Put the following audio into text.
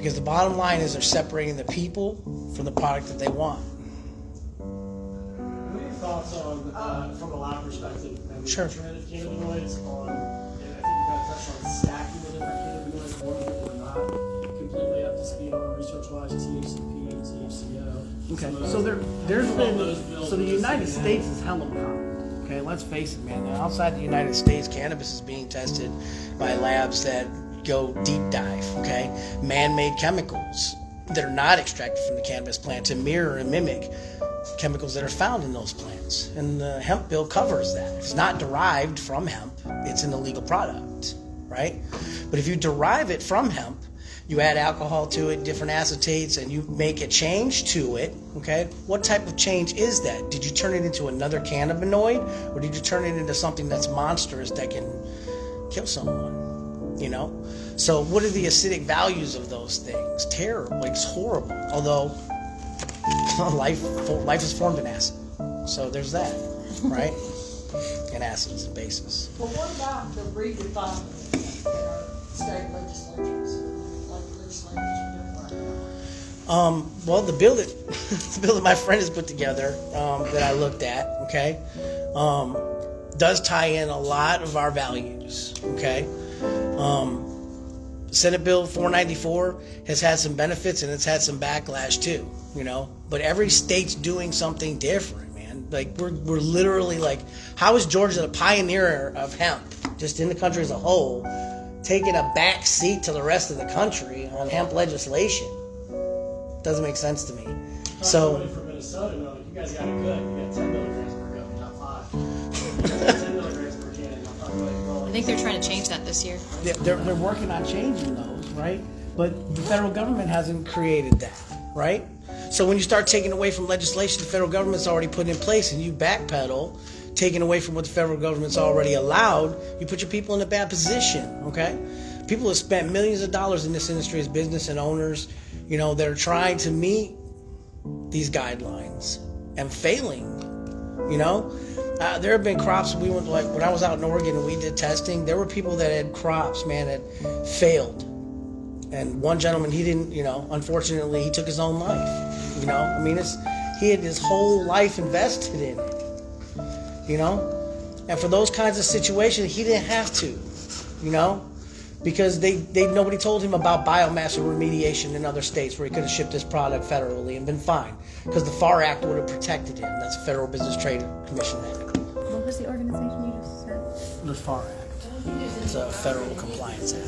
Because the bottom line is they're separating the people from the product that they want. What are your thoughts on, from a lab perspective, Sure. cannabinoids on, and I think you kind of touched on stacking the different cannabinoids, more people are not completely up to speed on research-wise, THCP, THCO. Okay, so the United States is hella common. Okay, let's face it, man. Outside the United States, cannabis is being tested by labs that go deep dive. Okay, man-made chemicals that are not extracted from the cannabis plant to mirror and mimic chemicals that are found in those plants. And the hemp bill covers that. If it's not derived from hemp, it's an illegal product, right? But if you derive it from hemp, you add alcohol to it, different acetates, and you make a change to it, okay? What type of change is that? Did you turn it into another cannabinoid, or did you turn it into something that's monstrous that can kill someone, you know? So what are the acidic values of those things? Terrible, like it's horrible. Although life is formed in acid. So there's that, right? And acids and bases. Well, what about the redefinement in our state legislatures? Like legislatures do right now? Well, the bill that my friend has put together, that I looked at, okay, does tie in a lot of our values, okay. Senate Bill 494 has had some benefits and it's had some backlash too, you know. But every state's doing something different, man. Like we're literally like, how is Georgia the pioneer of hemp, just in the country as a whole, taking a back seat to the rest of the country on hemp legislation? Doesn't make sense to me. So from Minnesota, no, you guys got it good. You got 10 milligrams per gram, not 5. You got 10 milligrams per can, not 5. I think they're trying to change that this year. they're working on changing those, right? But the federal government hasn't created that, right? So when you start taking away from legislation the federal government's already put in place and you backpedal, taking away from what the federal government's already allowed, you put your people in a bad position, okay? People have spent millions of dollars in this industry as business and owners, you know, that are trying to meet these guidelines and failing, you know? There have been crops we went, like when I was out in Oregon and we did testing, there were people that had crops, man, that failed. And one gentleman, he didn't, you know, unfortunately, he took his own life, you know? I mean, he had his whole life invested in it, you know? And for those kinds of situations, he didn't have to, you know? Because nobody told him about biomass or remediation in other states where he could have shipped his product federally and been fine. Because the FAR Act would have protected him. That's the Federal Business Trade Commission Act. What was the organization you just said? The FAR Act. It's a federal compliance act.